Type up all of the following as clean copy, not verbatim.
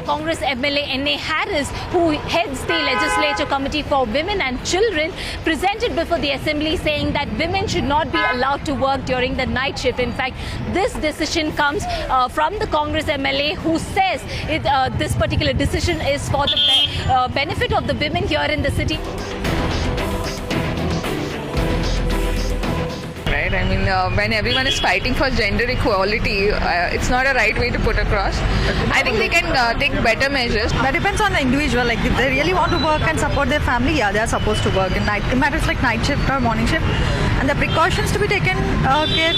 Congress MLA N.A. Harris, who heads the Legislature Committee for Women and Children, presented before the Assembly saying that women should not be allowed to work during the night shift. In fact, this decision comes from the Congress MLA, who says this particular decision is for the benefit of the women here in the city. Right? I mean, when everyone is fighting for gender equality, it's not a right way to put across. I think they can take better measures. That depends on the individual. Like if they really want to work and support their family, yeah, they are supposed to work in night. It matters like night shift or morning shift. And the precautions to be taken care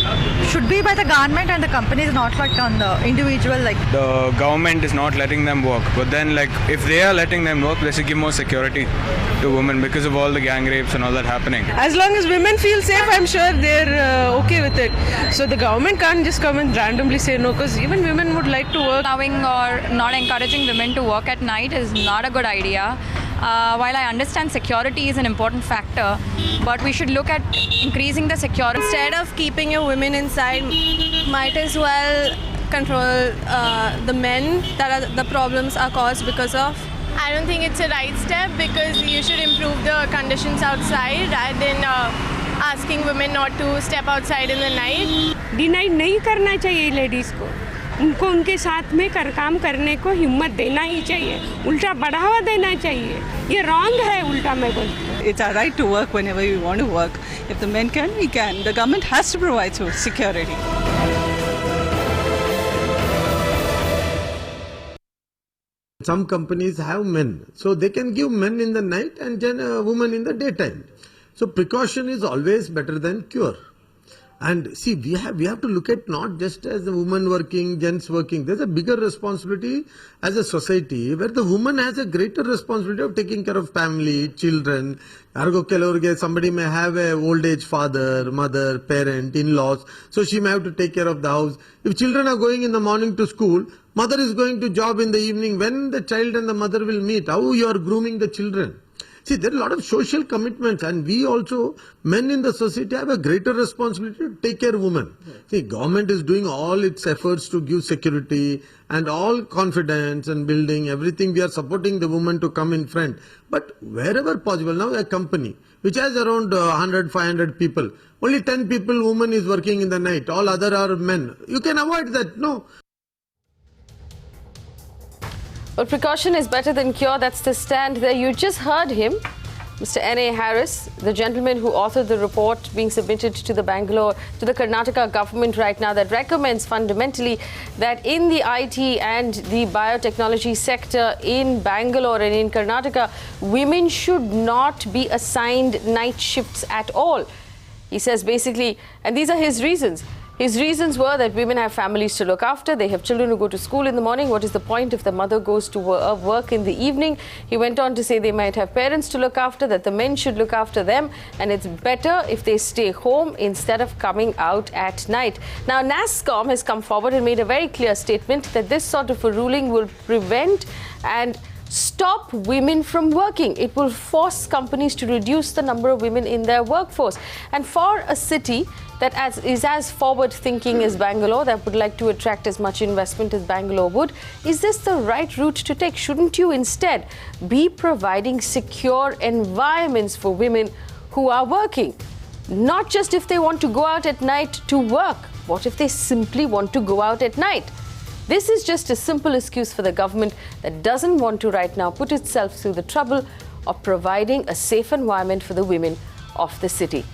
should be by the government and the companies, not like on the individual. Like the government is not letting them work, but then like if they are letting them work, they should give more security to women because of all the gang rapes and all that happening. As long as women feel safe, I'm sure they're okay with it. So the government can't just come and randomly say no, because even women would like to work. Allowing or not encouraging women to work at night is not a good idea. While I understand security is an important factor, but we should look at increasing the security. Instead of keeping your women inside, might as well control the men that the problems are caused because of. I don't think it's a right step, because you should improve the conditions outside rather than asking women not to step outside in the night. Deny नहीं करना चाहिए ladies को, उनको उनके साथ में काम करने को हिम्मत देना ही चाहिए, उल्टा बढ़ावा देना चाहिए. ये रॉन्ग है, उल्टा मैं बोलती. it's our right to work whenever we want to work. If the men can, we can. The government has to provide security. Some companies have men, so they can give men in the night and women in the daytime. So precaution is always better than cure. And see, we have to look at not just as a woman working, gents working. There's a bigger responsibility as a society where the woman has a greater responsibility of taking care of family, children. Somebody may have a old age father, mother, parent, in-laws, so she may have to take care of the house. If children are going in the morning to school, mother is going to job in the evening. When the child and the mother will meet, how you are grooming the children? See, there are a lot of social commitments, and we also, men in the society, have a greater responsibility to take care of women. See, government is doing all its efforts to give security and all confidence and building everything. We are supporting the woman to come in front. But wherever possible, now a company which has around 100, 500 people, only 10 people, woman is working in the night, all other are men. You can avoid that, no? Well, precaution is better than cure. That's the stand there. You just heard him, Mr. N.A. Harris, the gentleman who authored the report being submitted to the Karnataka government right now that recommends fundamentally that in the IT and the biotechnology sector in Bangalore and in Karnataka, women should not be assigned night shifts at all. He says basically, and these are his reasons. His reasons were that women have families to look after, they have children who go to school in the morning. What is the point if the mother goes to work in the evening? He went on to say they might have parents to look after, that the men should look after them, and it's better if they stay home instead of coming out at night. Now, NASSCOM has come forward and made a very clear statement that this sort of a ruling will prevent and stop women from working. It will force companies to reduce the number of women in their workforce. And for a city that is as forward-thinking as Bangalore, that would like to attract as much investment as Bangalore would, is this the right route to take? Shouldn't you instead be providing secure environments for women who are working? Not just if they want to go out at night to work. What if they simply want to go out at night? This is just a simple excuse for the government that doesn't want to right now put itself through the trouble of providing a safe environment for the women of the city.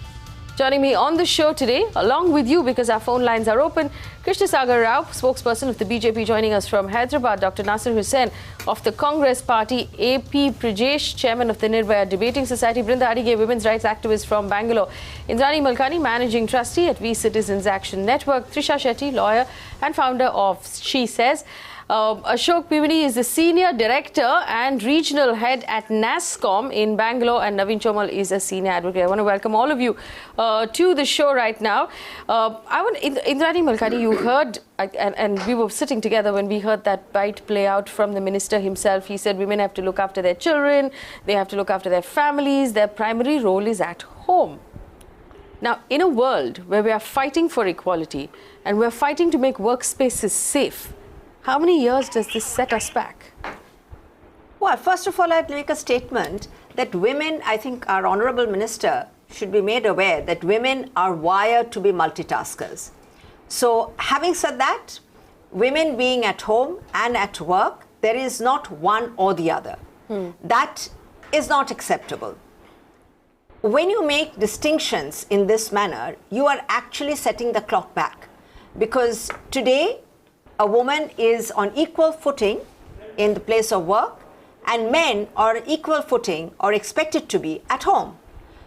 Joining me on the show today, along with you because our phone lines are open, Krishnasagar Rao, spokesperson of the BJP, joining us from Hyderabad, Dr. Naseer Hussain of the Congress Party, A.P.Preijish, chairman of the Nirbhaya Debating Society, Brinda Adige, women's rights activist from Bangalore, Indrani Malkani, managing trustee at We Citizens Action Network, Trisha Shetty, lawyer and founder of SheSays. Ashok Pamidi is the Senior Director and Regional Head at NASSCOM in Bangalore, and Naveen is a Senior Advocate. I want to welcome all of you to the show right now. Indrani Malkani, you heard, and we were sitting together when we heard that bite play out from the minister himself. He said women have to look after their children, they have to look after their families, their primary role is at home. Now, in a world where we are fighting for equality and we're fighting to make workspaces safe, how many years does this set us back? Well, first of all, I'd make a statement that women, I think our Honourable Minister should be made aware that women are wired to be multitaskers. So having said that, women being at home and at work, there is not one or the other. That is not acceptable. When you make distinctions in this manner, you are actually setting the clock back. Because today, a woman is on equal footing in the place of work, and men are equal footing or expected to be at home.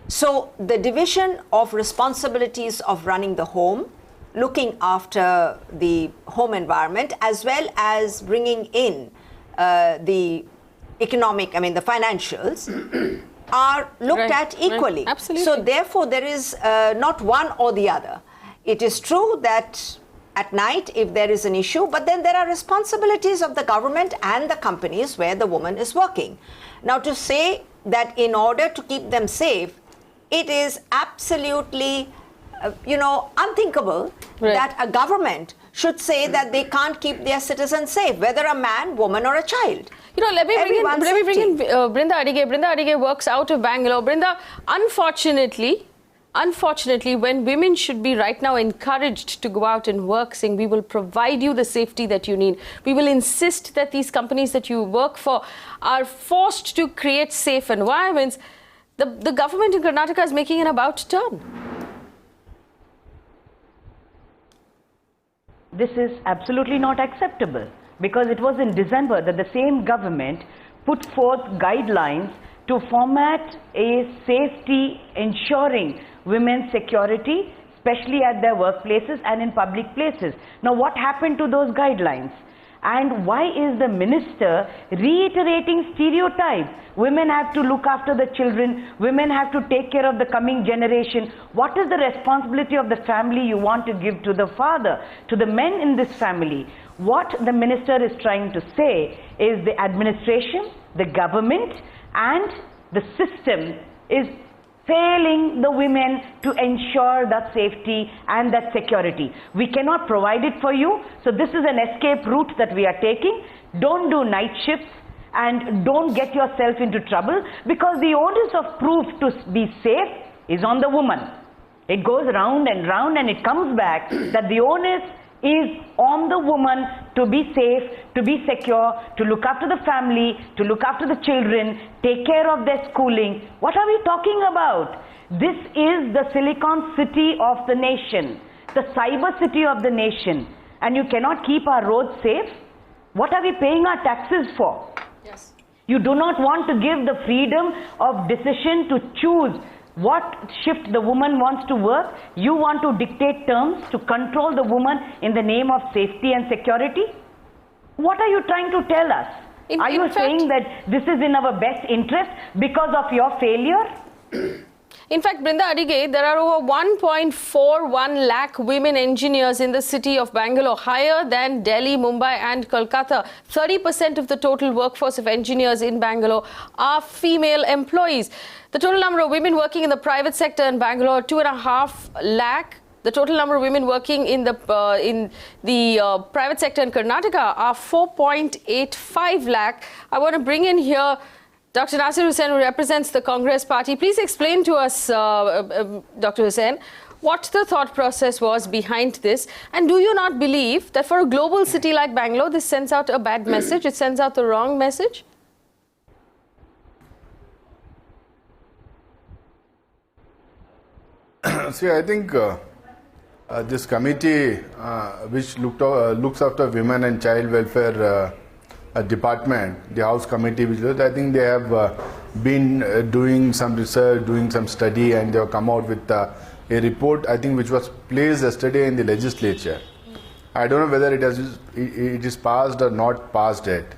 So the division of responsibilities of running the home, looking after the home environment, as well as bringing in the economic, the financials, are looked at equally. Right. Absolutely. So therefore, there is not one or the other. It is true that at night, if there is an issue, but then there are responsibilities of the government and the companies where the woman is working. Now, to say that in order to keep them safe, it is absolutely, unthinkable that a government should say that they can't keep their citizens safe, whether a man, woman, or a child. Let me bring in Brinda Adige. Brinda Adige works out of Bangalore. Brinda, unfortunately, when women should be right now encouraged to go out and work, saying we will provide you the safety that you need, we will insist that these companies that you work for are forced to create safe environments, the government in Karnataka is making an about turn. This is absolutely not acceptable, because it was in December that the same government put forth guidelines to format a safety ensuring women's security, especially at their workplaces and in public places. Now, what happened to those guidelines? And why is the minister reiterating stereotypes? Women have to look after the children, women have to take care of the coming generation. What is the responsibility of the family you want to give to the father, to the men in this family? What the minister is trying to say is the administration, the government, and the system is failing the women to ensure that safety and that security. We cannot provide it for you, so this is an escape route that we are taking. Don't do night shifts and don't get yourself into trouble, because the onus of proof to be safe is on the woman. It goes round and round and it comes back that the onus is on the woman to be safe, to be secure, to look after the family, to look after the children, take care of their schooling. What are we talking about? This is the Silicon City of the nation, the cyber city of the nation, and you cannot keep our roads safe? What are we paying our taxes for? Yes. You do not want to give the freedom of decision to choose what shift the woman wants to work. You want to dictate terms to control the woman in the name of safety and security? What are you trying to tell us? Are you saying that this is in our best interest because of your failure? In fact, Brinda Adige, there are over 1.41 lakh women engineers in the city of Bangalore, higher than Delhi, Mumbai and Kolkata. 30% of the total workforce of engineers in Bangalore are female employees. The total number of women working in the private sector in Bangalore, 2.5 lakh. The total number of women working in the private sector in Karnataka are 4.85 lakh. I want to bring in here Dr. Naseer Hussain, who represents the Congress party. Please explain to us, Dr. Hussain, what the thought process was behind this. And do you not believe that for a global city like Bangalore, this sends out a bad message? It sends out the wrong message? See, I think this committee, which looks after women and child welfare department, the House Committee, I think they have been doing some research, doing some study, and they have come out with a report, I think, which was placed yesterday in the legislature. I don't know whether it is passed or not passed yet.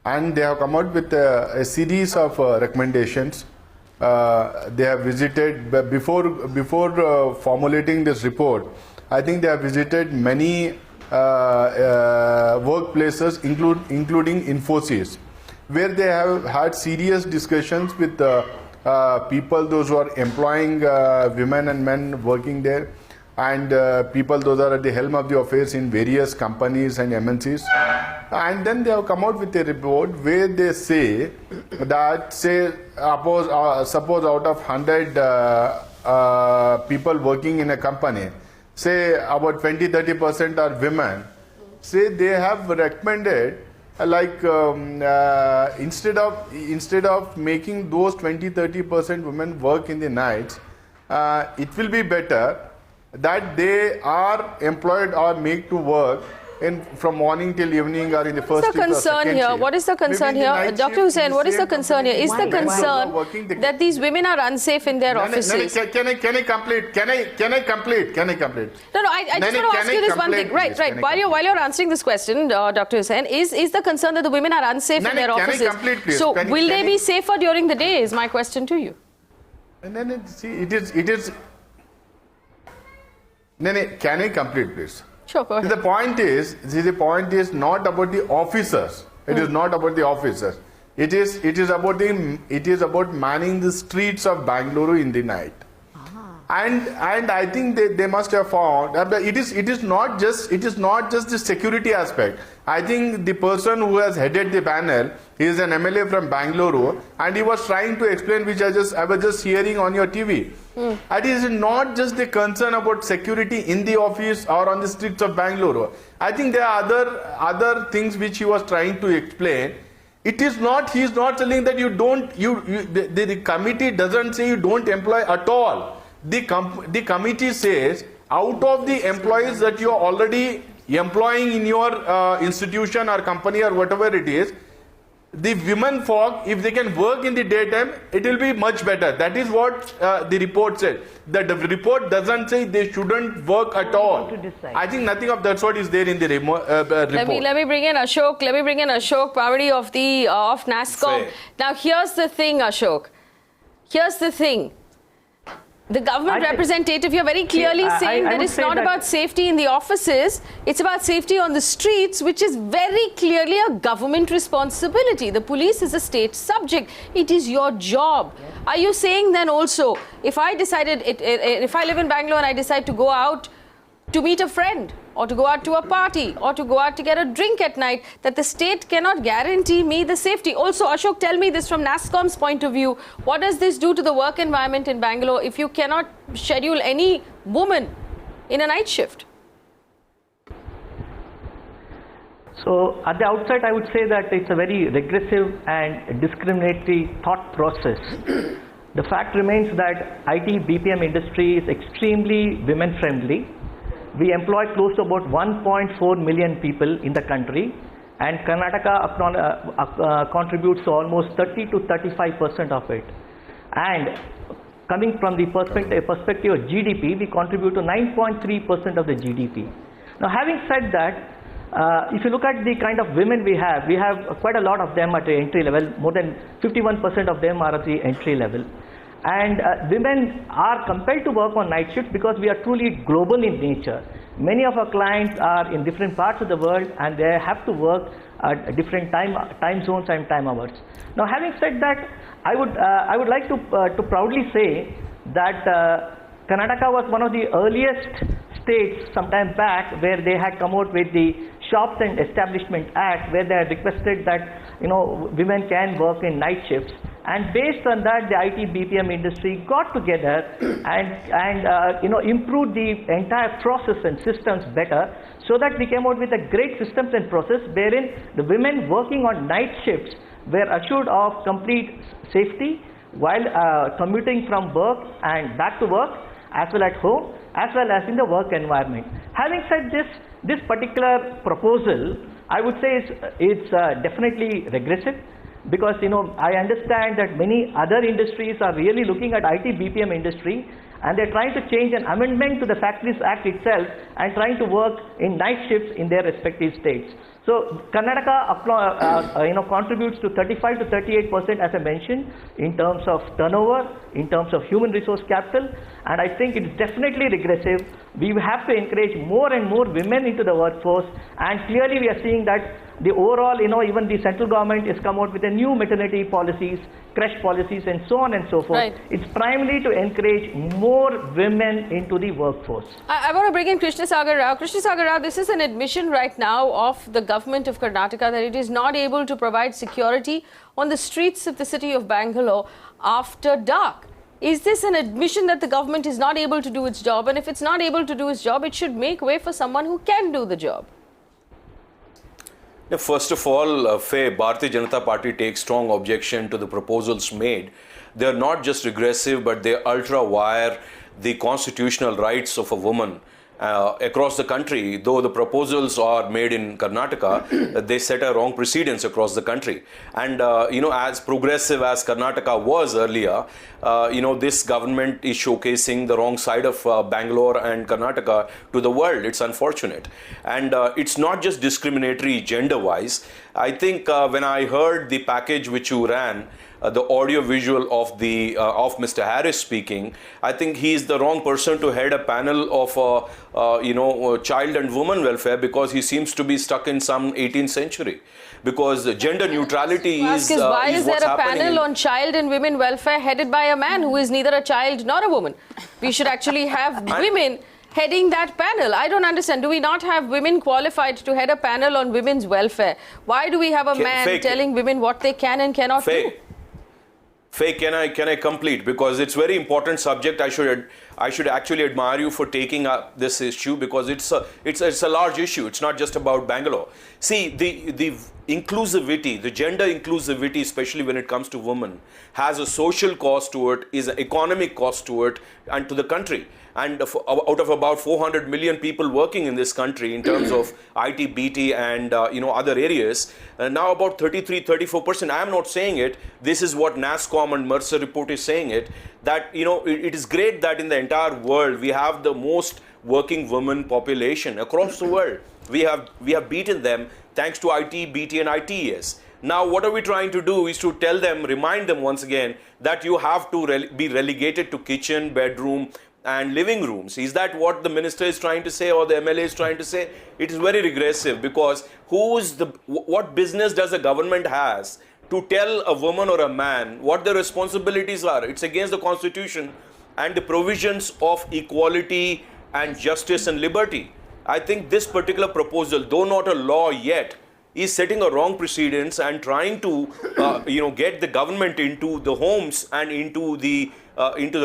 And they have come out with a series of recommendations. They have visited, before formulating this report, I think they have visited many workplaces, including Infosys, where they have had serious discussions with people, those who are employing women and men working there, and people those are at the helm of the affairs in various companies and MNCs. And then they have come out with a report where they say that, suppose out of 100 people working in a company, say about 20-30% are women, say they have recommended instead of making those 20-30% women work in the nights, it will be better that they are employed or made to work from morning till evening or in the first shift or second shift. What is the concern here? Dr. Hussain, what is the concern here? Is the concern that these women are unsafe in their offices? Can I complete? Can I complete? No, I just want to ask you this one thing. Right. While you're answering this question, Dr. Hussain, is the concern that the women are unsafe in their offices? Can I complete, please? So will they be safer during the day is my question to you. And then it is. Can I complete, please? Sure, go ahead. The point is not about the officers. It is not about the officers. It is about manning the streets of Bangalore in the night. And I think they must have found that it is not just the security aspect. I think the person who has headed the panel is an MLA from Bangalore, and he was trying to explain, which I was just hearing on your TV. It is not just the concern about security in the office or on the streets of Bangalore. I think there are other things which he was trying to explain. It is not. He is not telling that you don't. The committee doesn't say you don't employ at all. The committee says out of the employees that you are already employing in your institution or company or whatever it is, the women folk, if they can work in the daytime, it will be much better. That is what the report said. The report doesn't say they shouldn't work at all. I think nothing of that's what is there in the report. Let me bring in Ashok. Ashok Pamidi of NASSCOM. Now here's the thing, Ashok. The government representative, you're very clearly saying that it's not about safety in the offices, it's about safety on the streets, which is very clearly a government responsibility. The police is a state subject. It is your job. Yes. Are you saying then also, if I live in Bangalore and I decide to go out to meet a friend, or to go out to a party, or to go out to get a drink at night, that the state cannot guarantee me the safety? Also, Ashok, tell me this from NASSCOM's point of view. What does this do to the work environment in Bangalore if you cannot schedule any woman in a night shift? So, at the outset, I would say that it's a very regressive and discriminatory thought process. The fact remains that IT BPM industry is extremely women-friendly. We employ close to about 1.4 million people in the country, and Karnataka contributes to almost 30 to 35% of it. And coming from the perspective of GDP, we contribute to 9.3% of the GDP. Now, having said that, if you look at the kind of women we have quite a lot of them at the entry level. More than 51% of them are at the entry level. And women are compelled to work on night shifts because we are truly global in nature. Many of our clients are in different parts of the world, and they have to work at different time zones and time hours. Now, having said that, I would like to proudly say that Karnataka was one of the earliest states sometime back where they had come out with the Shops and Establishment Act, where they had requested that women can work in night shifts. And based on that, the IT BPM industry got together and improved the entire process and systems better, so that we came out with a great systems and process wherein the women working on night shifts were assured of complete safety while commuting from work and back to work, as well at home, as well as in the work environment. Having said this particular proposal, I would say it's definitely regressive, because I understand that many other industries are really looking at IT BPM industry, and they're trying to change an amendment to the Factories Act itself and trying to work in night shifts in their respective states. So Karnataka contributes to 35 to 38%, as I mentioned, in terms of turnover, in terms of human resource capital, and I think it's definitely regressive. We have to encourage more and more women into the workforce, and clearly we are seeing that the overall, even the central government has come out with a new maternity policies, creche policies, and so on and so forth. Right. It's primarily to encourage more women into the workforce. I want to bring in Krishnasagar Rao. Krishnasagar Rao, this is an admission right now of the government of Karnataka that it is not able to provide security on the streets of the city of Bangalore after dark. Is this an admission that the government is not able to do its job? And if it's not able to do its job, it should make way for someone who can do the job. Yeah, first of all, Faye, Bharatiya Janata Party takes strong objection to the proposals made. They are not just regressive, but they ultra-wire the constitutional rights of a woman across the country. Though the proposals are made in Karnataka, they set a wrong precedence across the country. And, as progressive as Karnataka was earlier, this government is showcasing the wrong side of Bangalore and Karnataka to the world. It's unfortunate. And it's not just discriminatory gender-wise. I think when I heard the package which you ran, the audio visual of Mr. Harris speaking, I think he is the wrong person to head a panel of child and women welfare, because he seems to be stuck in some 18th century. Because gender neutrality is why is there a happening panel on child and women welfare headed by a man who is neither a child nor a woman? We should actually have women heading that panel. I don't understand. Do we not have women qualified to head a panel on women's welfare? Why do we have a man telling women what they can and cannot do? Faye, can I complete? Because it's very important subject. I should actually admire you for taking up this issue, because it's a large issue. It's not just about Bangalore. See, the inclusivity, the gender inclusivity, especially when it comes to women, has a social cost to it, is an economic cost to it, and to the country. And out of about 400 million people working in this country in terms of IT, BT, and other areas, now about 34%. I am not saying it. This is what NASSCOM and Mercer report is saying it. That it is great that in the entire world we have the most working women population across the world. We have beaten them thanks to IT, BT, and ITES. Now, what are we trying to do is to tell them, remind them once again that you have to be relegated to kitchen, bedroom, and living rooms. Is that what the minister is trying to say, or the MLA is trying to say? It is very regressive, because what business does a government has to tell a woman or a man what their responsibilities are? It's against the constitution and the provisions of equality and justice and liberty. I think this particular proposal, though not a law yet, is setting a wrong precedence and trying to get the government into the homes and into the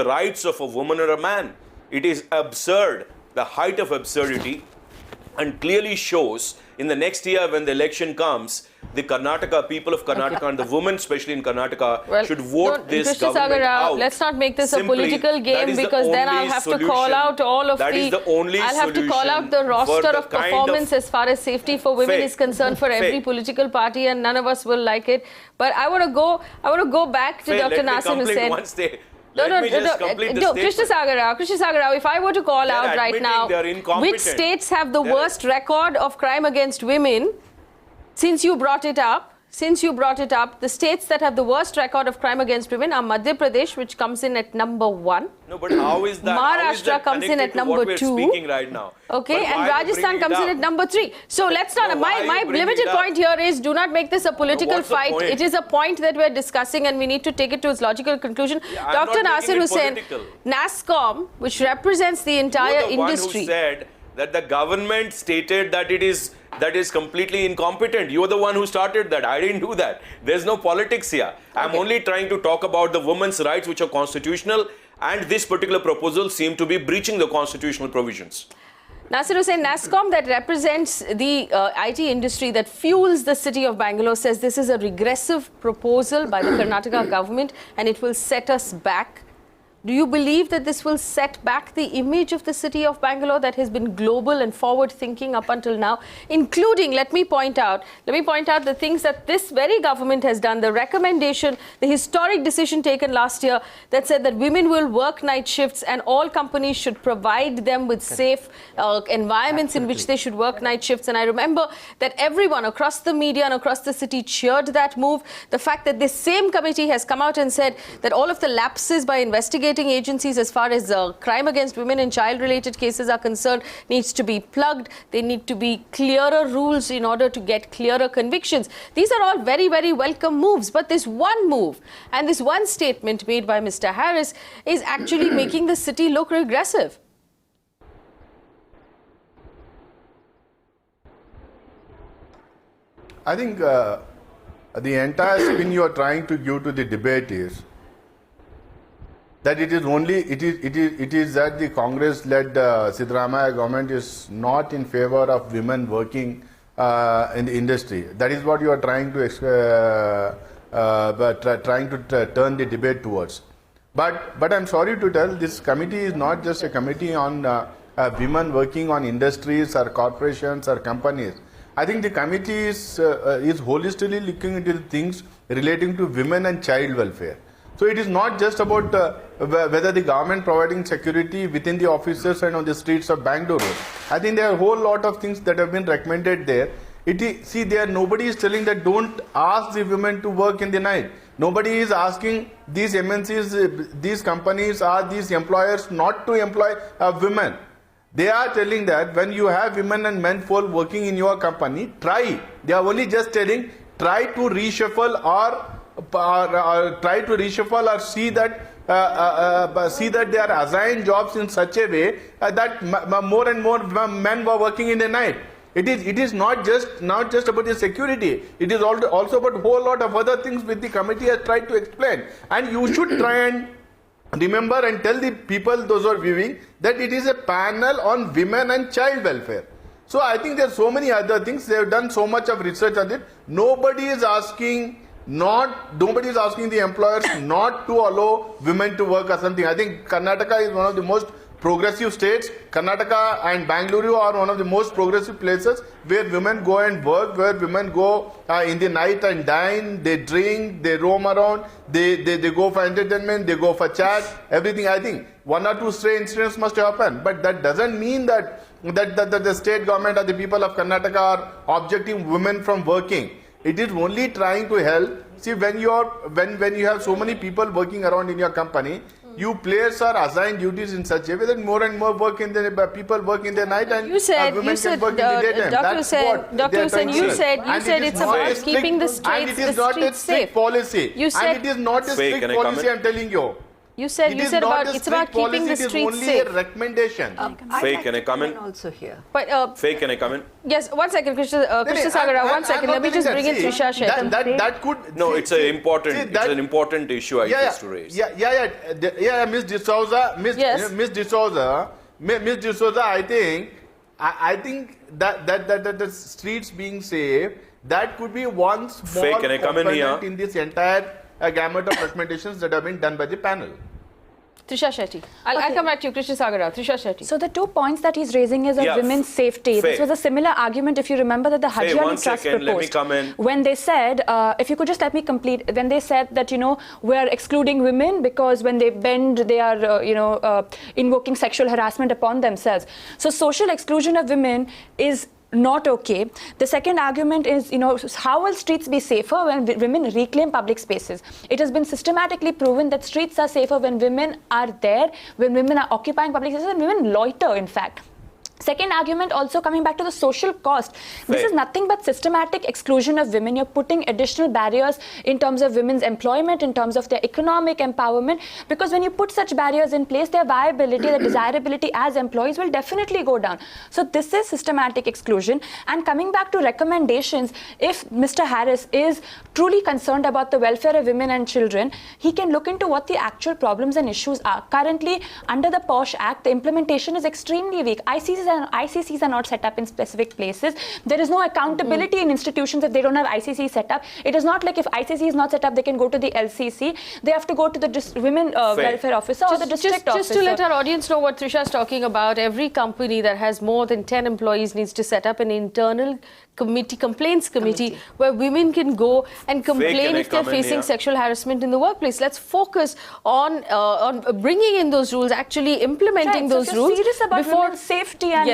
rights of a woman or a man. It is absurd, the height of absurdity, and clearly shows in the next year when the election comes, the Karnataka, people of Karnataka, and the women, especially in Karnataka, should vote this government out. Let's not make this a political game, because then I'll have to call out all of I'll have to call out the roster of performance as far as safety for women is concerned for every political party, and none of us will like it. But I want to go back to Dr. Naseer Hussain. No, Krishnasagar Rao, if I were to call out right now, which states have the worst record of crime against women, since you brought it up, the states that have the worst record of crime against women are Madhya Pradesh, which comes in at number 1. No, but how is that? Maharashtra comes in at number 2. Right now? Okay, and Rajasthan comes in at number 3. So let's not. My limited point here is, do not make this a political fight. It is a point that we're discussing, and we need to take it to its logical conclusion. Yeah, Dr. Naseer Hussain, NASSCOM, which represents the entire industry. Who said that the government stated that it is completely incompetent. You're the one who started that. I didn't do that. There's no politics here. I'm only trying to talk about the women's rights, which are constitutional, and this particular proposal seemed to be breaching the constitutional provisions. Naseer Hussain, NASSCOM, that represents the IT industry that fuels the city of Bangalore, says this is a regressive proposal by the Karnataka government and it will set us back. Do you believe that this will set back the image of the city of Bangalore that has been global and forward-thinking up until now, including, let me point out the things that this very government has done, the recommendation, the historic decision taken last year that said that women will work night shifts and all companies should provide them with safe environments in which they should work night shifts. And I remember that everyone across the media and across the city cheered that move. The fact that this same committee has come out and said that all of the lapses by investigating investigating agencies as far as crime against women and child-related cases are concerned needs to be plugged. There need to be clearer rules in order to get clearer convictions. These are all very, very welcome moves. But this one move and this one statement made by Mr. Harris is actually making the city look regressive. I think the entire spin you are trying to give to the debate is that it is that the Congress-led Siddaramaiah government is not in favor of women working in the industry. That is what you are trying to turn the debate towards. But I'm sorry to tell, this committee is not just a committee on women working on industries or corporations or companies. I think the committee is holistically looking into the things relating to women and child welfare. So it is not just about whether the government providing security within the offices and on the streets of Bangalore. I think there are a whole lot of things that have been recommended there. Nobody is telling that don't ask the women to work in the night. Nobody is asking these MNCs, these companies or these employers not to employ women. They are telling that when you have women and men folk working in your company, try. They are only just telling, try to reshuffle or see that they are assigned jobs in such a way that more and more men were working in the night. It is not just about the security. It is also about a whole lot of other things which the committee has tried to explain. And you should try and remember and tell the people, those who are viewing, that it is a panel on women and child welfare. So I think there are so many other things. They have done so much of research on it. Nobody is asking the employers not to allow women to work or something. I think Karnataka is one of the most progressive states. Karnataka and Bangalore are one of the most progressive places where women go and work, where women go in the night and dine, they drink, they roam around, they go for entertainment, they go for chat, everything. I think one or two stray incidents must happen, but that doesn't mean that the state government or the people of Karnataka are objecting women from working. It is only trying to help. See, when you have so many people working around in your company, you place or assign duties in such a way that more and more people work in the night and women can work in the daytime. Dr. Hussain, you said it's about keeping the streets safe. And it is not a strict policy. And it is not a strict policy, I'm telling you. You said it's about keeping the streets safe. It is only a recommendation. Faye, can I come in? Also here. But, Faye, can I come in? Yes, 1 second, Krishnasagar Rao, 1 second. Let me just bring in Trisha Shetty. That could. No, it's an important issue I used to raise. Miss D'Souza, I think that the streets being safe, that could be one small component in this entire gamut of recommendations that have been done by the panel. Trisha Shetty. I'll come back to you, Krishnasagar Rao. Trisha Shetty. So the 2 points that he's raising is of women's safety. This was a similar argument, if you remember, that the Hajiani Trust proposed. Let me come in. When they said, if you could just let me complete, when they said that, we're excluding women because when they bend, they are, invoking sexual harassment upon themselves. So social exclusion of women is not okay. The second argument is, how will streets be safer when women reclaim public spaces? It has been systematically proven that streets are safer when women are there, when women are occupying public spaces, and women loiter, in fact. Second argument, also coming back to the social cost. This is nothing but systematic exclusion of women. You're putting additional barriers in terms of women's employment, in terms of their economic empowerment, because when you put such barriers in place, their viability, their desirability as employees will definitely go down. So this is systematic exclusion. And coming back to recommendations, if Mr. Harris is truly concerned about the welfare of women and children, he can look into what the actual problems and issues are. Currently, under the POSH Act, the implementation is extremely weak. ICCs are not set up in specific places. There is no accountability in institutions if they don't have ICC set up. It is not like if ICC is not set up, they can go to the LCC. They have to go to the women welfare officer or the district officer. Just to let our audience know what Trisha is talking about, every company that has more than 10 employees needs to set up an internal complaints committee, where women can go and complain if they're facing sexual harassment in the workplace. Let's focus on bringing in those rules, actually implementing those rules. If you're serious about women's safety and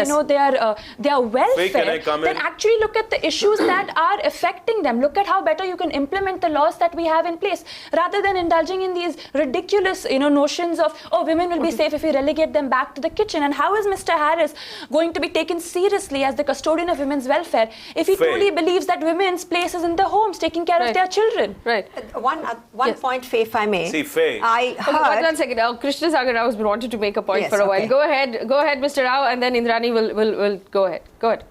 their welfare, then actually look at the issues that are affecting them. Look at how better you can implement the laws that we have in place, rather than indulging in these ridiculous notions of, oh, women will be safe if we relegate them back to the kitchen. And how is Mr. Harris going to be taken seriously as the custodian of women's welfare if he truly believes that women's place is in their homes, taking care of their children? Right. One point, Faye, if I may. See, Faye. I heard... One second. Krishnasagar Rao has wanted to make a point Yes, for a while. okay. Go ahead, Mr. Rao, and then Indrani will go ahead. Go ahead.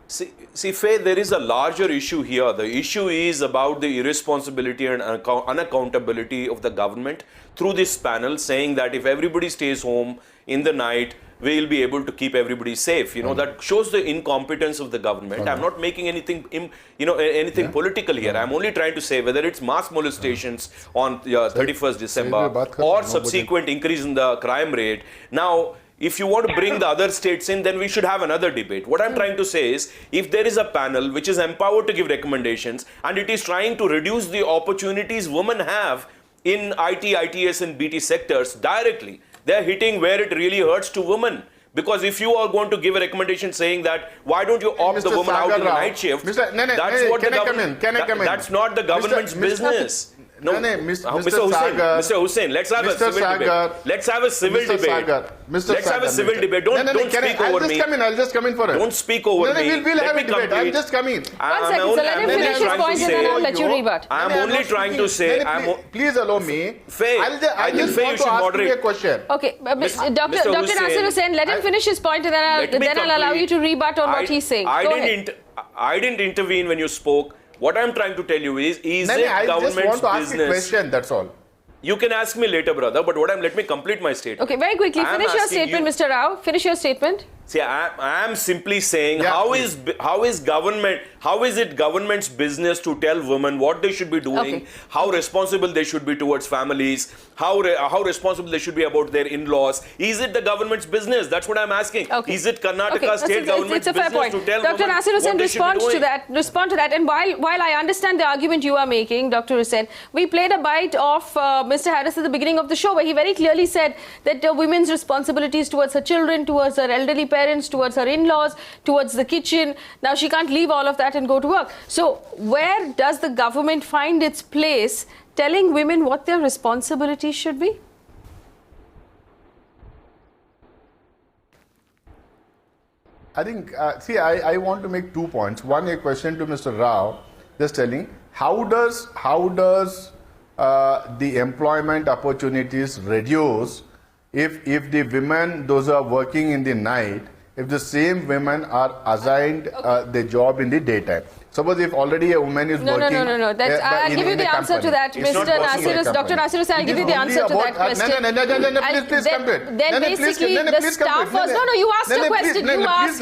See, Faye, there is a larger issue here. The issue is about the irresponsibility and unaccountability of the government through this panel, saying that if everybody stays home in the night, we'll be able to keep everybody safe. That shows the incompetence of the government. I'm not making anything, anything political here. I'm only trying to say whether it's mass molestations on 31st December or subsequent increase in the crime rate. Now, if you want to bring the other states in, then we should have another debate. What I'm trying to say is, if there is a panel which is empowered to give recommendations and it is trying to reduce the opportunities women have in IT, ITS and BT sectors directly, they're hitting where it really hurts to women. Because if you are going to give a recommendation saying that, why don't you opt the woman out in the night shift? That's not the government's business. No, Mr. Hussain, let's have a civil debate. Let's have a civil debate. Let's have a civil debate. Don't speak over me. I'll just come in for it. Don't speak over me. We'll have a debate. I'll just come in. 1 second, so let him finish his point and then I'll let you rebut. I'm only trying to say... Please allow me. Faye, I think Faye, you should moderate. A question. Okay, Dr. Naseer Hussain, let him finish his point and then I'll allow you to rebut on what he's saying. I didn't intervene when you spoke. What I'm trying to tell you is it government's business? I just want to ask a question, that's all. You can ask me later, brother, but let me complete my statement. Okay, very quickly, finish your statement, Mr. Rao. Finish your statement. See, I am simply saying how is it government's business to tell women what they should be doing, how responsible they should be towards families, how responsible they should be about their in-laws. Is it the government's business? That's what I'm asking. Is it Karnataka state government's business to tell Dr. women Naseer Hussain, what they should be doing? respond to that. And while I understand the argument you are making, Dr. Hussain, we played a bite of Mr. Harris at the beginning of the show where he very clearly said that women's responsibilities towards her children, towards her elderly parents, towards her in-laws, towards the kitchen. Now she can't leave all of that and go to work. So where does the government find its place telling women what their responsibilities should be? I think, I want to make 2 points. One, a question to Mr. Rao, just telling, how does the employment opportunities reduce if the women, those who are working in the night, if the same women are assigned the job in the daytime? Suppose if already a woman is working... No. I'll give you the answer to that, Mr. Naseer. Dr. Naseer Hussain, I'll give you the answer to that question. Please come to it. Then basically the staffers... No, you asked a question. You asked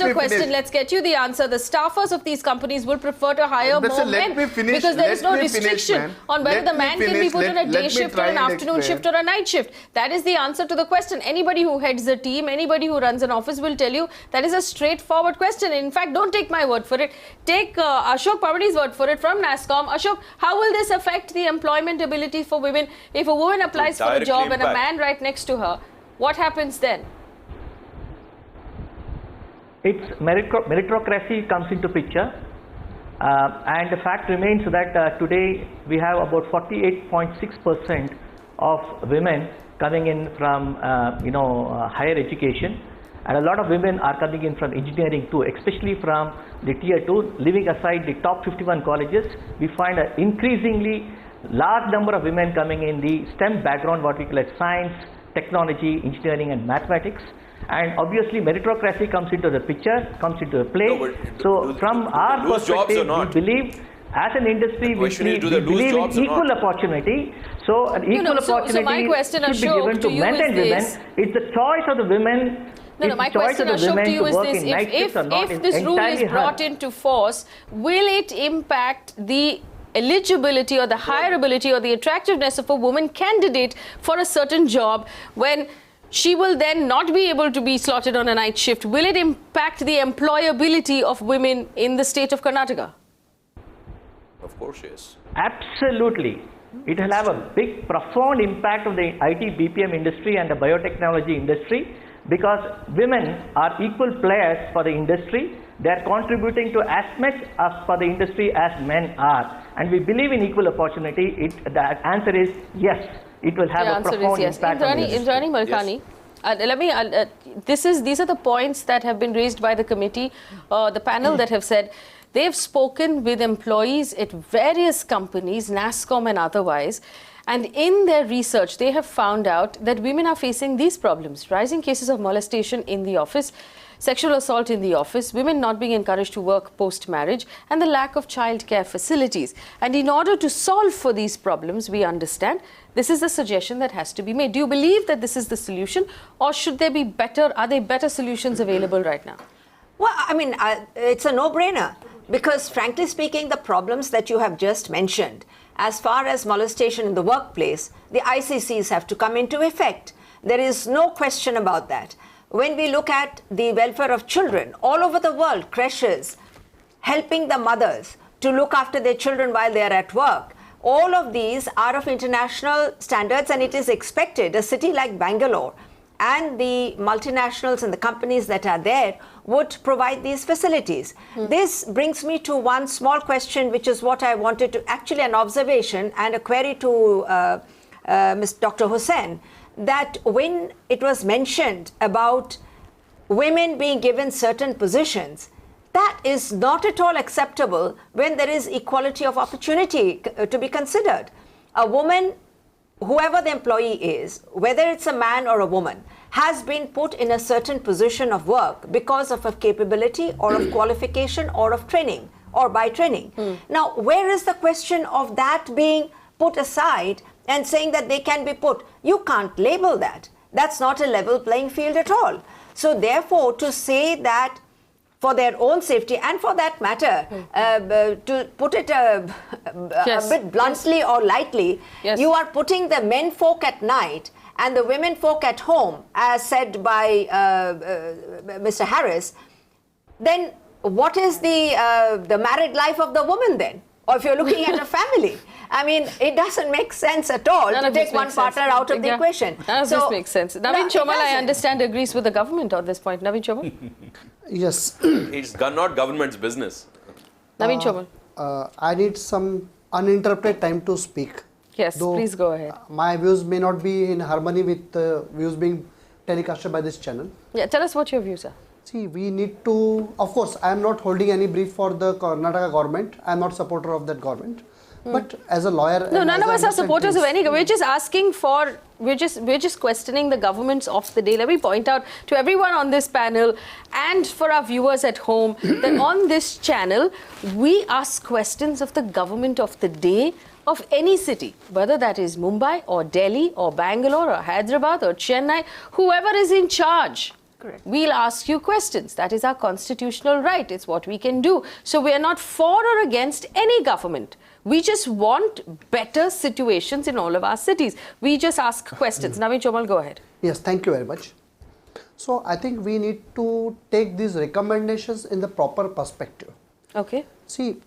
a question. Let's get you the answer. The staffers of these companies will prefer to hire more men because there is no restriction on whether the man can be put on a day shift or an afternoon shift or a night shift. That is the answer to the question. Anybody who heads a team, anybody who runs an office will tell you that is a straightforward question. In fact, don't take my word for it. Take Ashok Pamidi's word for it from NASSCOM. Ashok, how will this affect the employment ability for women? If a woman applies for a job and a man right next to her, what happens then? It's meritocracy comes into picture, and the fact remains that today we have about 48.6% of women coming in from higher education. And a lot of women are coming in from engineering too, especially from the tier 2. Leaving aside the top 51 colleges, we find an increasingly large number of women coming in the STEM background, what we call as science, technology, engineering and mathematics. And obviously meritocracy comes into the picture, comes into the play. So from our perspective, we believe as an industry, we believe in equal opportunity. So an equal opportunity should be given to men and women. It's the choice of the women. My question, Ashok, to you is this. If this rule is brought into force, will it impact the eligibility or the hireability or the attractiveness of a woman candidate for a certain job when she will then not be able to be slotted on a night shift. Will it impact the employability of women in the state of Karnataka? Of course, yes. Absolutely. It will have a big, profound impact on the IT BPM industry and the biotechnology industry, because women are equal players for the industry. They are contributing to as much as for the industry as men are. And we believe in equal opportunity. The answer is yes. It will have a profound impact on the industry. Indrani Malkani. Yes. These are the points that have been raised by the committee, the panel that have said. They've spoken with employees at various companies, NASSCOM and otherwise, and in their research, they have found out that women are facing these problems: rising cases of molestation in the office, sexual assault in the office, women not being encouraged to work post-marriage, and the lack of childcare facilities. And in order to solve for these problems, we understand this is the suggestion that has to be made. Do you believe that this is the solution, or should there be are there better solutions available right now? Well, I mean, it's a no-brainer. Because frankly speaking, the problems that you have just mentioned, as far as molestation in the workplace, the ICCs have to come into effect. There is no question about that. When we look at the welfare of children, all over the world, creches, helping the mothers to look after their children while they are at work, all of these are of international standards, and it is expected a city like Bangalore and the multinationals and the companies that are there would provide these facilities. This brings me to one small question, which is what I wanted to, actually an observation and a query to Dr. Hussain, that when it was mentioned about women being given certain positions, that is not at all acceptable when there is equality of opportunity to be considered. A woman, whoever the employee is, whether it's a man or a woman, has been put in a certain position of work because of a capability or of qualification or of training or by training. Now, where is the question of that being put aside and saying that they can be put? You can't label that. That's not a level playing field at all. So therefore, to say that for their own safety and for that matter, to put it a bit bluntly or lightly, you are putting the men folk at night and the women folk at home, as said by Mr. Harris. Then what is the married life of the woman then? Or if you're looking at a family, I mean, it doesn't make sense at all to take one partner out of the equation. None of this makes sense. Naveen Chomal, I understand, agrees with the government on this point. Naveen Chomal? Yes. It's not government's business. Naveen Chomal? I need some uninterrupted time to speak. Yes, please go ahead. My views may not be in harmony with views being telecasted by this channel. Yeah, tell us what your views are. See, we need to, of course, I am not holding any brief for the Karnataka government. I am not supporter of that government. But as a lawyer... No, none of us are supporters of any government. We're just asking for, we're just questioning the governments of the day. Let me point out to everyone on this panel and for our viewers at home that on this channel, we ask questions of the government of the day of any city, whether that is Mumbai or Delhi or Bangalore or Hyderabad or Chennai, whoever is in charge. Correct. We'll ask you questions. That is our constitutional right. It's what we can do. So we are not for or against any government. We just want better situations in all of our cities. We just ask questions. Naveen Chomal, go ahead. Yes, thank you very much. So I think we need to take these recommendations in the proper perspective. Okay. See,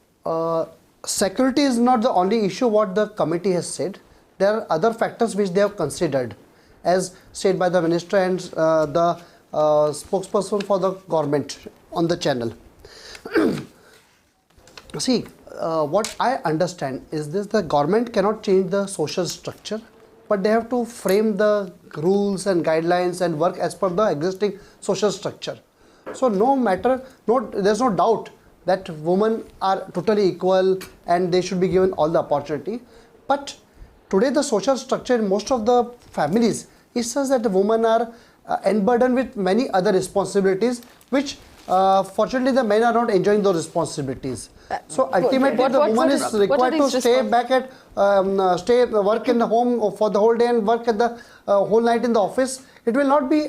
security is not the only issue what the committee has said. There are other factors which they have considered, as said by the minister and the spokesperson for the government on the channel. See, what I understand is this: the government cannot change the social structure, but they have to frame the rules and guidelines and work as per the existing social structure. So there's no doubt that women are totally equal and they should be given all the opportunity. But today the social structure in most of the families is such that the women are unburdened with many other responsibilities, which fortunately the men are not enjoying those responsibilities. So ultimately the woman is required to stay back at work in the home for the whole day and work at the whole night in the office. It will not be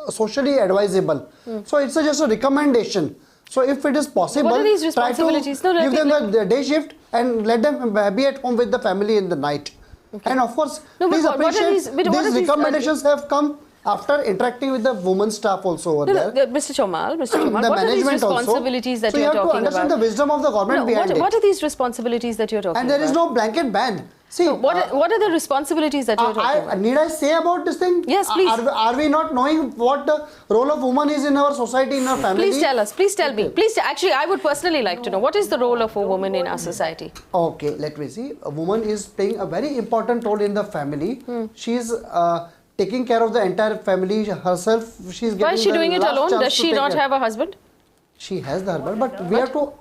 socially advisable. So it's just a recommendation. So if it is possible, try to give them the day shift and let them be at home with the family in the night. Okay. And of course, please appreciate these recommendations have come after interacting with the women staff also over there. Mr. Chomal, the what are these management responsibilities that so you're talking about? So you have to understand the wisdom of the government behind it. What are these responsibilities that you're talking about? And there is no blanket ban. See, what are the responsibilities that you're talking about? Need I say about this thing? Yes, please. Are we not knowing what the role of woman is in our society, in our family? Please tell us. Please tell me. Actually, I would personally like to know, what is the role of a woman in our society? Okay, let me see. A woman is playing a very important role in the family. She is taking care of the entire family herself. Why is she doing it alone? Does she not have a husband? She has the husband, but we have to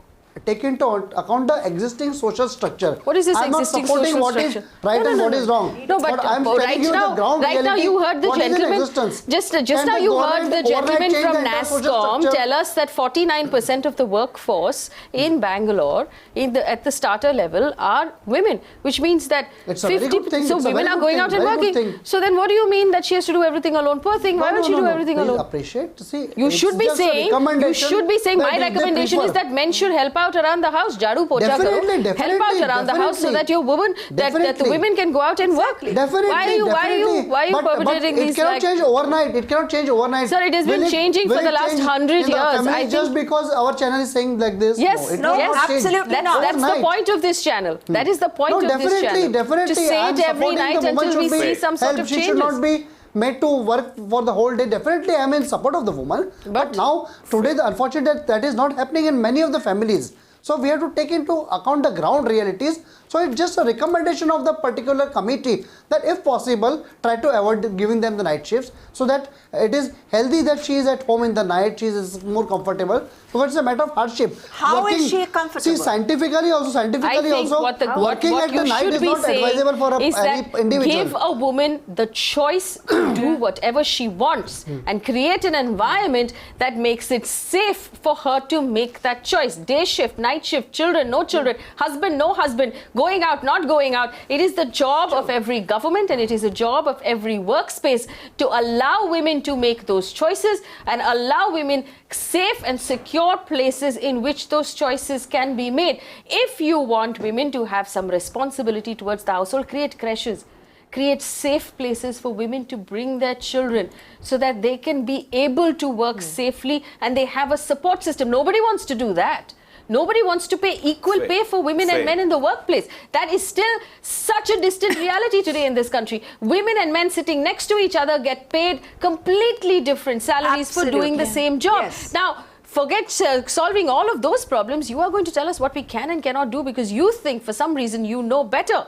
take into account the existing social structure. What is this I'm existing not supporting social what structure? is right and what is wrong. No, but I'm telling you the ground right now reality, you heard the what is in gentleman. existence. Just And now the you heard the government gentleman overnight from changed the entire social NASSCOM structure. tell us that 49% of the workforce in Bangalore, at the starter level, are women, which means that It's a very good thing. So It's a women very are good going thing, out and very good working. thing. So then, what do you mean that she has to do everything alone? Poor thing. Why would she do everything Please alone? appreciate. See, You it's should be just a saying. You should be saying. recommendation My that they recommendation is prefer. that men should help out around the house. Jadu pocha karo. Help out around the house so that your woman, that the women can go out and work. Definitely. Why are you perpetrating But these? it cannot change overnight. It cannot change overnight. Sir, it has been changing for the last 100 years. Just because our channel is saying like this. Yes, absolutely not. That's the point of this channel. That is the point of this channel. Definitely. To say I'm it every supporting night the woman until we should be see some sort of She changes. should not be made to work for the whole day. Definitely, I am in support of the woman. But now, today, the unfortunate that is not happening in many of the families. So we have to take into account the ground realities. So it's just a recommendation of the particular committee that if possible, try to avoid giving them the night shifts so that it is healthy that she is at home in the night, she is more comfortable because it's a matter of hardship. How is she comfortable? See, scientifically also, working at the night is not advisable for any individual. Give a woman the choice to do whatever she wants and create an environment that makes it safe for her to make that choice. Day shift, night shift, children, no children, husband, no husband, going out, not going out. It is the job of every government and it is a job of every workspace to allow women to make those choices and allow women safe and secure places in which those choices can be made. If you want women to have some responsibility towards the household, create creches. Create safe places for women to bring their children so that they can be able to work safely and they have a support system. Nobody wants to do that. Nobody wants to pay equal pay for women and men in the workplace. That is still such a distant reality today in this country. Women and men sitting next to each other get paid completely different salaries for doing the same job. Now, forget solving all of those problems. You are going to tell us what we can and cannot do because you think for some reason you know better.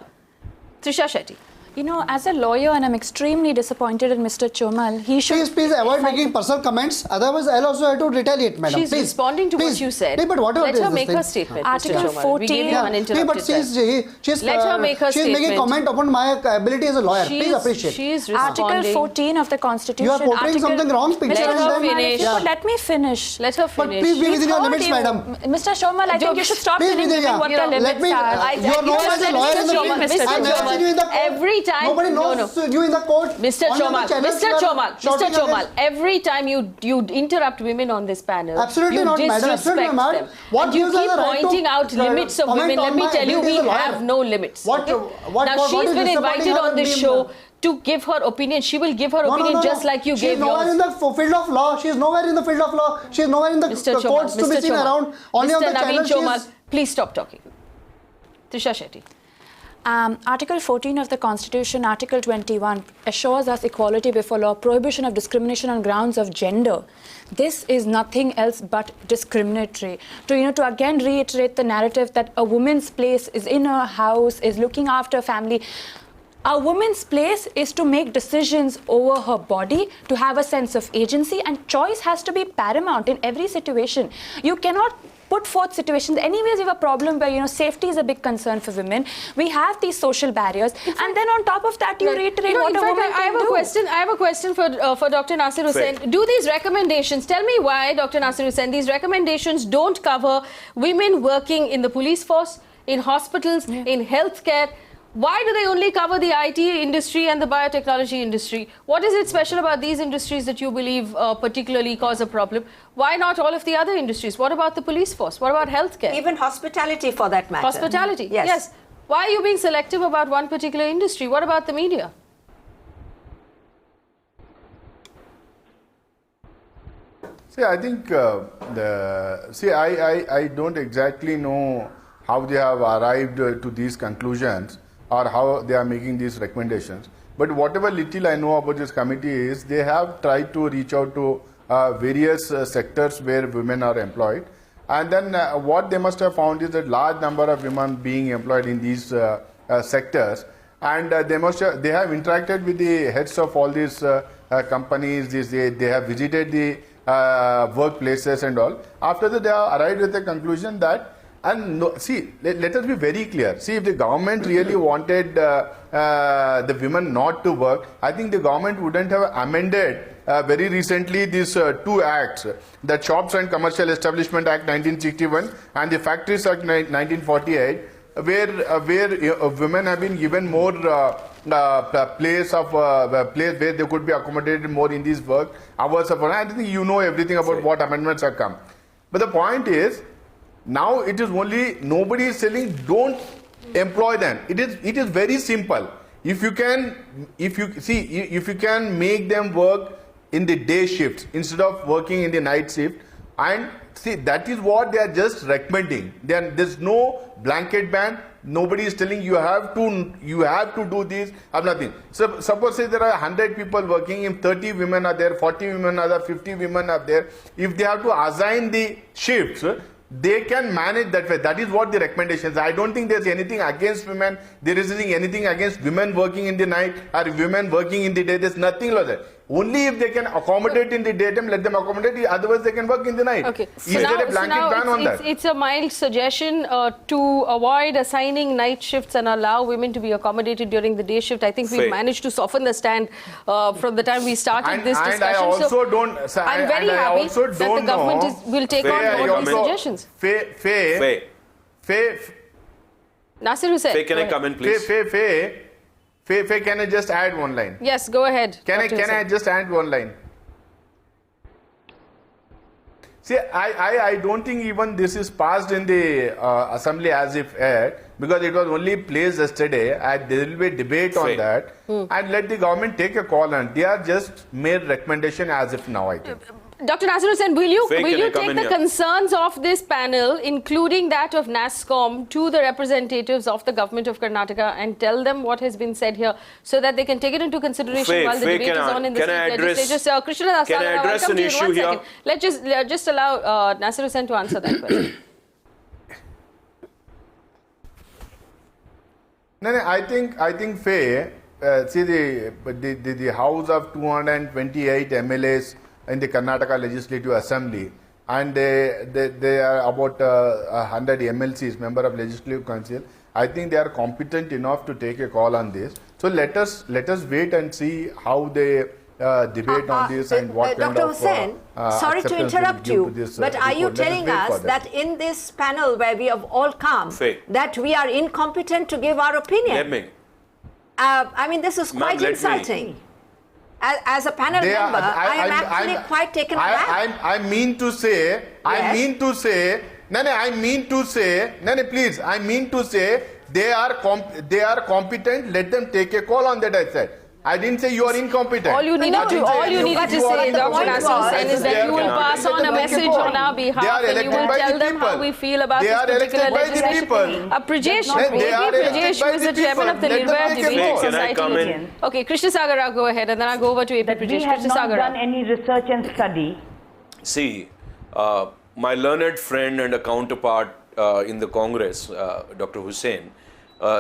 Trisha Shetty. You know, as a lawyer, and I'm extremely disappointed in Mr. Chomal, he should... Please avoid making personal comments. Otherwise, I'll also have to retaliate, madam. She's responding to what you said. But whatever Let her make her statement, Article Mr. Chomal. 14... We gave you uninterrupted time. Let her make her statement. She's making comment upon my ability as a lawyer. Please appreciate. She's Article 14 of the Constitution. You are portraying something wrong. Let her finish. Let me finish. Let her finish. But please be within your limits, madam. Mr. Chomal, I think you should stop telling women what their limits are. You are known as a lawyer in the field. I've never seen you in the court. Every time... Nobody knows you in the court. Mr. Chomal, every time you interrupt women on this panel, absolutely you not, disrespect madam. them. What and you keep pointing out limits of women. Let me tell you, we have no limits. Now, she's been invited on this show to give her opinion. She will give her opinion just like you gave yours. She's nowhere in the field of law. She's nowhere in the field of law. She's nowhere in the courts to be seen around. Only on the Naveen channel. Chomal, please stop talking. Trisha Shetty. Article 14 of the Constitution, Article 21, assures us equality before law, prohibition of discrimination on grounds of gender. This is nothing else but discriminatory. To again reiterate the narrative that a woman's place is in her house, is looking after family. A woman's place is to make decisions over her body, to have a sense of agency, and choice has to be paramount in every situation. You cannot put forth situations. Anyways, we have a problem where, safety is a big concern for women. We have these social barriers. And then on top of that, you reiterate what a woman can do. I have a question for Dr. Naseer Hussain. Do these recommendations, tell me why, Dr. Naseer Hussain, these recommendations don't cover women working in the police force, in hospitals, in healthcare. Why do they only cover the IT industry and the biotechnology industry? What is it special about these industries that you believe particularly cause a problem? Why not all of the other industries? What about the police force? What about healthcare? Even hospitality for that matter. Hospitality, yes. Why are you being selective about one particular industry? What about the media? See, I think I don't exactly know how they have arrived to these conclusions or how they are making these recommendations. But whatever little I know about this committee is they have tried to reach out to various sectors where women are employed. And then what they must have found is that large number of women being employed in these sectors. And they have interacted with the heads of all these companies. They have visited the workplaces and all. After that, they have arrived at the conclusion that, and no, see, let us be very clear. See, if the government really wanted the women not to work, I think the government wouldn't have amended very recently these two acts, the Shops and Commercial Establishment Act 1961 and the Factories Act 1948, where women have been given more place where they could be accommodated more in these work hours of. I think you know everything about what amendments have come. But the point is, now it is only nobody is saying don't employ them. It is very simple. If you can make them work in the day shifts instead of working in the night shift, and see, that is what they are just recommending. There's no blanket ban. Nobody is telling you have to do this or nothing. So suppose say there are 100 people working, if 30 women are there, 40 women are there, 50 women are there, if they have to assign the shifts, they can manage that way. That is what the recommendations. I don't think there's anything against women. There isn't anything against women working in the night or women working in the day. There's nothing like that. Only if they can accommodate in the daytime, let them accommodate. Otherwise, they can work in the night. Okay. Is there a blanket ban on that? It's a mild suggestion to avoid assigning night shifts and allow women to be accommodated during the day shift. I think we've managed to soften the stand from the time we started this discussion. And I also don't. I'm very happy that the government will take on board these suggestions. Naseer Hussain. Faye, can I come in, please? Faye, can I just add one line? Yes, go ahead. Can I just add one line? See, I don't think even this is passed in the assembly as if aired, because it was only placed yesterday and there will be a debate on that. And let the government take a call, and they are just made recommendation as if now, I think. Dr. Naseer Hussain, will you take the concerns of this panel, including that of NASSCOM, to the representatives of the government of Karnataka and tell them what has been said here so that they can take it into consideration while the debate is on in the state legislature? So, Krishnasagar Rao, I'll come to you in 1 second. Let's just allow Naseer Hussain to answer that question. No, I think Faye, see the House of 228 MLAs in the Karnataka Legislative Assembly, and they are about 100 MLCs, Member of Legislative Council. I think they are competent enough to take a call on this. So let us wait and see how they debate on this and what kind Dr. of Hussain, sorry to interrupt you, but are you telling us that in this panel where we have all come, that we are incompetent to give our opinion? Let me. I mean, this is quite insulting. As a panel member, I am actually quite taken aback. I mean to say, they are competent. Let them take a call on that. I said. I didn't say you are incompetent. All you needed to say, Dr. Naseer Hussain, is that you will pass on a message on our behalf and you will tell them how we feel about this particular legislation. A.P.Preijish, who is the chairman of the Nirbhaya Debating Society. Okay, Krishnasagar Rao, go ahead, and then I'll go over to A.P.Preijish. We have not done any research and study. See, my learned friend and a counterpart in the Congress, Dr. Hussain,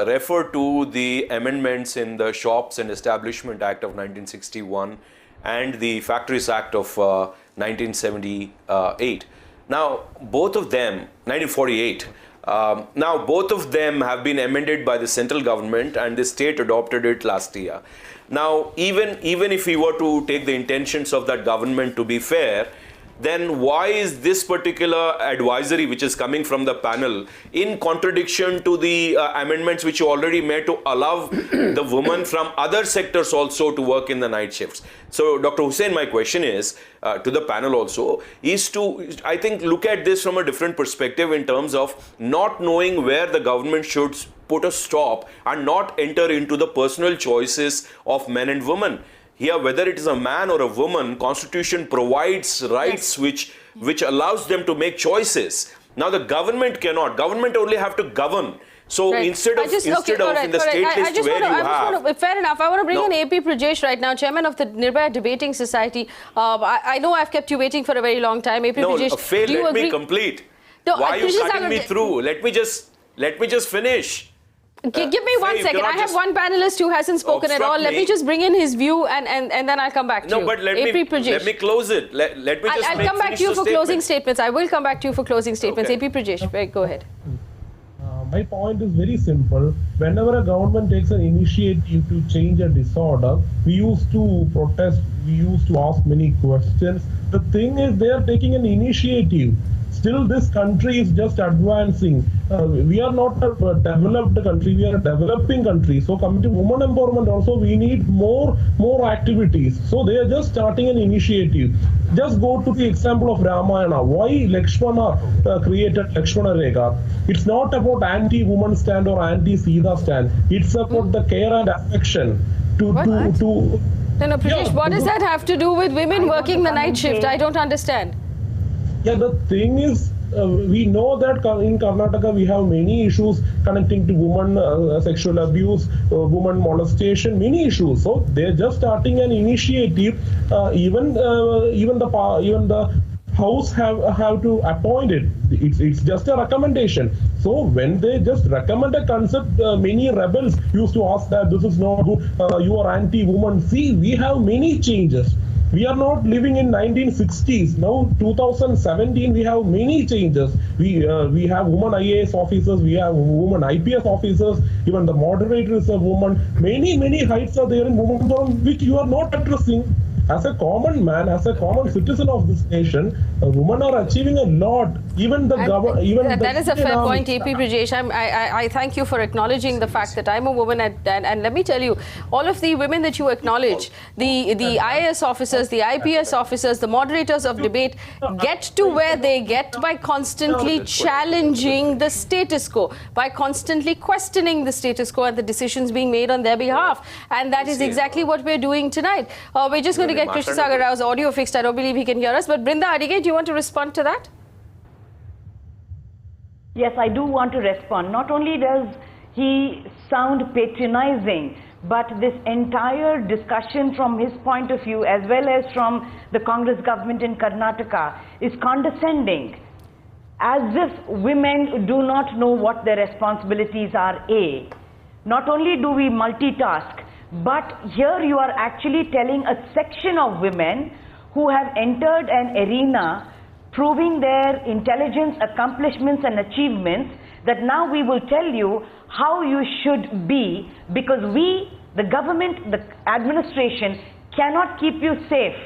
refer to the amendments in the Shops and Establishment Act of 1961 and the Factories Act of 1978. Now, both of them, 1948, now both of them have been amended by the central government and the state adopted it last year. Now, even if we were to take the intentions of that government to be fair, then why is this particular advisory which is coming from the panel in contradiction to the amendments which you already made to allow the women from other sectors also to work in the night shifts? So, Dr. Hussain, my question is to the panel also, is to, I think, look at this from a different perspective in terms of not knowing where the government should put a stop and not enter into the personal choices of men and women. Here, whether it is a man or a woman, Constitution provides rights which allows them to make choices. Now the government cannot. Government only have to govern. So instead of in the state list where you have... Fair enough. I want to bring in A.P.Preijish right now, Chairman of the Nirbhaya Debating Society. I know I've kept you waiting for a very long time. A.P.Preijish, let me complete. No, why are you cutting me through? Let me just finish. Give me 1 second. I have one panelist who hasn't spoken at all. Let me just bring in his view and then I'll come back to you. No, but let me close it. Let me just I'll come back to you for closing statements. I will come back to you for closing statements. Okay. A.P.Preijish, go ahead. My point is very simple. Whenever a government takes an initiative to change a disorder, we used to protest, we used to ask many questions. The thing is, they are taking an initiative. Still, this country is just advancing. We are not a developed country, we are a developing country. So coming to women empowerment also, we need more activities. So they are just starting an initiative. Just go to the example of Ramayana. Why Lakshmana created Lakshmana Rekha? It's not about anti-woman stand or anti-Sita stand. It's about the care and affection No, Preijish, what does that have to do with women working the night shift? I don't understand. Yeah, the thing is, we know that in Karnataka we have many issues connecting to women sexual abuse, women molestation, many issues. So they're just starting an initiative. Even the House have to appoint it. It's just a recommendation. So when they just recommend a concept, many rebels used to ask that this is not good. You are anti-woman. See, we have many changes. We are not living in 1960s. Now 2017, we have many changes. We have women IAS officers, we have women IPS officers, even the moderator is a woman. Many heights are there in women which you are not addressing. As a common man, as a common citizen of this nation, women are achieving a lot. Even the government... That is a fair point, A.P.Preijish. I thank you for acknowledging the fact that I'm a woman. And let me tell you, all of the women that you acknowledge, the IAS officers, the IPS officers, the moderators of debate, get to where they get by constantly challenging the status quo, by constantly questioning the status quo and the decisions being made on their behalf. And that is exactly what we're doing tonight. We're just going to get Krishnasagar Rao's audio fixed. I don't believe he can hear us. But Brinda Adige, do you want to respond to that? Yes, I do want to respond. Not only does he sound patronizing, but this entire discussion from his point of view, as well as from the Congress government in Karnataka, is condescending, as if women do not know what their responsibilities are. Not only do we multitask, but here you are actually telling a section of women who have entered an arena proving their intelligence, accomplishments and achievements, that now we will tell you how you should be, because we, the government, the administration, cannot keep you safe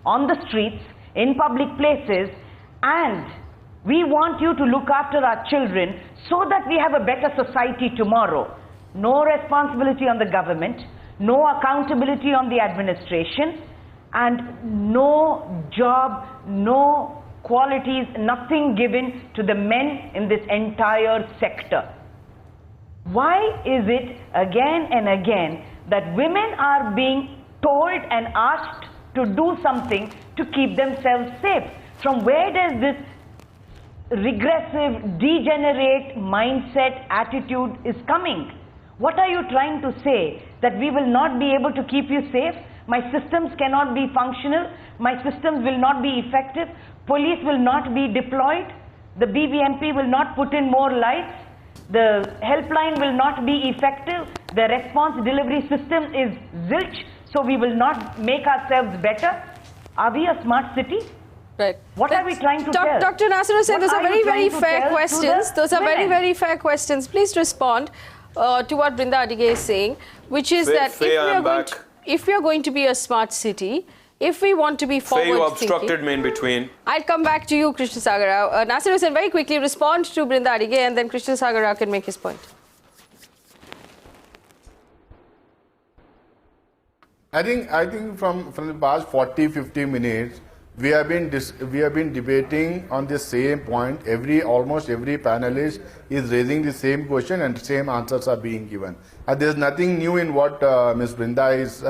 on the streets, in public places, and we want you to look after our children so that we have a better society tomorrow. No responsibility on the government, no accountability on the administration, and no job, no qualities, nothing given to the men in this entire sector. Why is it again and again that women are being told and asked to do something to keep themselves safe? From where does this regressive, degenerate mindset, attitude is coming? What are you trying to say? That we will not be able to keep you safe? My systems cannot be functional? My systems will not be effective? Police will not be deployed? The BBMP will not put in more lights? The helpline will not be effective? The response delivery system is zilch, so we will not make ourselves better? Are we a smart city? Right. What are we trying to tell? Dr. Naseer Hussain, those are very, very fair questions. Those are very, very fair questions. Please respond to what Brinda Adige is saying, which is that if we are going to be a smart city, if we want to be forward thinking... you obstructed me in between. I'll come back to you, Krishnasagar Rao. Naseer Hussain, very quickly respond to Brinda Adige and then Krishnasagar Rao can make his point. I think from the past 40-50 minutes, we have been debating on the same point. Almost every panelist is raising the same question and same answers are being given. There's nothing new in what Ms. Brinda is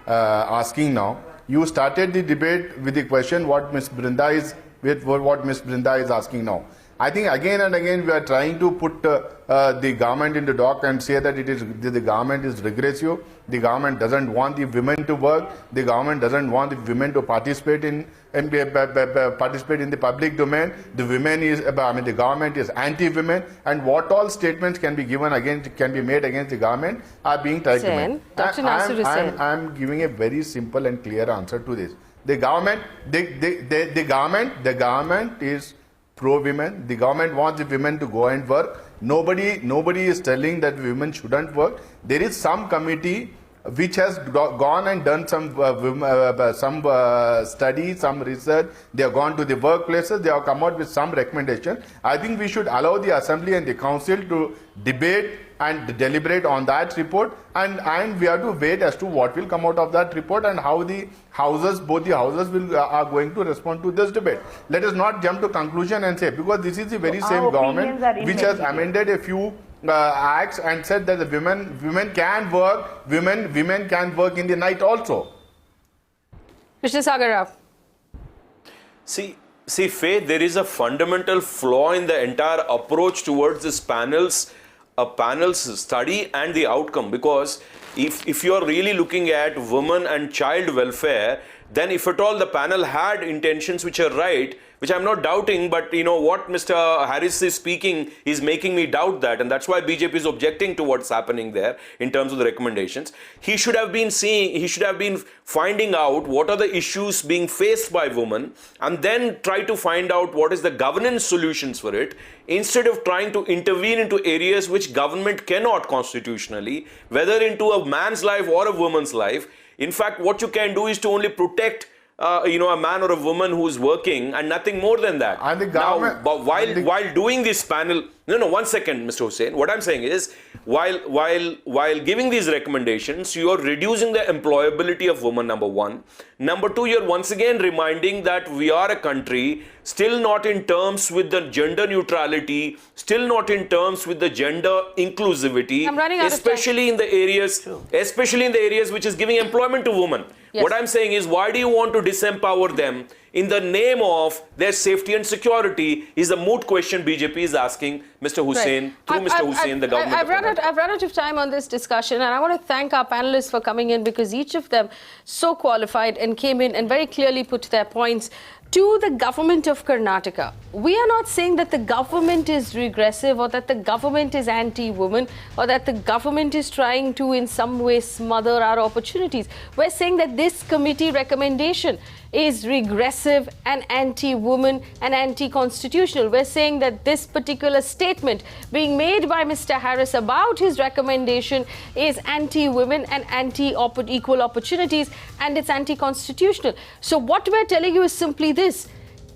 asking now. You started the debate with the question what Ms. Brinda is asking now. I think again and again we are trying to put the government in the dock and say that the government is regressive. The government doesn't want the women to work. The government doesn't want the women to participate in the public domain. The government is anti-women, and what all statements can be made against the government are being tried to make. Dr. Naseer Hussain. I'm giving a very simple and clear answer to this. The government is pro-women. The government wants the women to go and work. Nobody is telling that women shouldn't work. There is some committee which has gone and done some study, some research. They have gone to the workplaces. They have come out with some recommendation. I think we should allow the Assembly and the Council to debate and deliberate on that report, and we have to wait as to what will come out of that report and how both the houses are going to respond to this debate. Let us not jump to conclusion and say, because this is the very same government which has amended a few acts and said that the women can work, women can work in the night also. Krishnasagar Rao. See, Faith, there is a fundamental flaw in the entire approach towards this panel's study and the outcome, because if you are really looking at women and child welfare, then if at all the panel had intentions which are right, which I'm not doubting, but what Mr. Harris is speaking is making me doubt that, and that's why BJP is objecting to what's happening there in terms of the recommendations. He should have been finding out what are the issues being faced by women and then try to find out what is the governance solutions for it, instead of trying to intervene into areas which government cannot constitutionally, whether into a man's life or a woman's life. In fact, what you can do is to only protect a man or a woman who is working, and nothing more than that. And the government, now, but while doing this panel, one second, Mr. Hussain. What I'm saying is, while giving these recommendations, you are reducing the employability of women, number one. Number two, you're once again reminding that we are a country still not in terms with the gender neutrality, still not in terms with the gender inclusivity, especially in the areas which is giving employment to women. Yes. What I'm saying is, why do you want to disempower them in the name of their safety and security is a moot question BJP is asking Mr. Hussain, through Mr. Hussain, the government. I've run out of time on this discussion, and I want to thank our panelists for coming in, because each of them so qualified and came in and very clearly put their points. To the government of Karnataka, we are not saying that the government is regressive or that the government is anti-woman or that the government is trying to in some way smother our opportunities. We're saying that this committee recommendation is regressive and anti-woman and anti-constitutional. We're saying that this particular statement being made by Mr. Harris about his recommendation is anti-women and anti-equal opportunities, and it's anti-constitutional. So what we're telling you is simply this: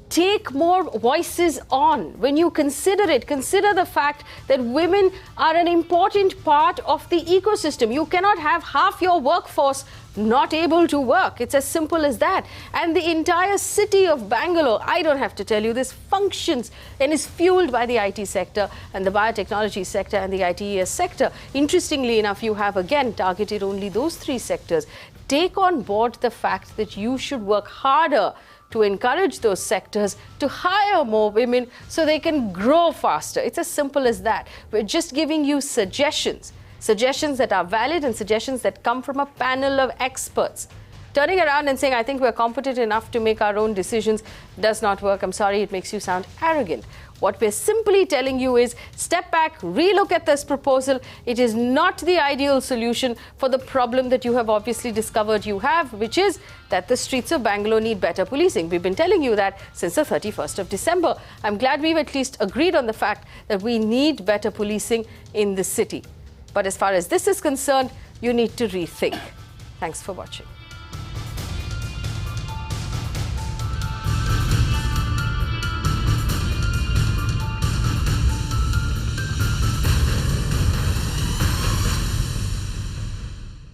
take more voices on. When you consider it, consider the fact that women are an important part of the ecosystem. You cannot have half your workforce not able to work. It's as simple as that. And the entire city of Bangalore, I don't have to tell you, this functions and is fueled by the IT sector and the biotechnology sector and the ITES sector. Interestingly enough, you have again targeted only those three sectors. Take on board the fact that you should work harder to encourage those sectors to hire more women so they can grow faster. It's as simple as that. We're just giving you suggestions that are valid and suggestions that come from a panel of experts. Turning around and saying, I think we're competent enough to make our own decisions, does not work. I'm sorry, it makes you sound arrogant. What we're simply telling you is, step back, relook at this proposal. It is not the ideal solution for the problem that you have obviously discovered you have, which is that the streets of Bangalore need better policing. We've been telling you that since the 31st of December. I'm glad we've at least agreed on the fact that we need better policing in the city. But as far as this is concerned, you need to rethink. Thanks for watching.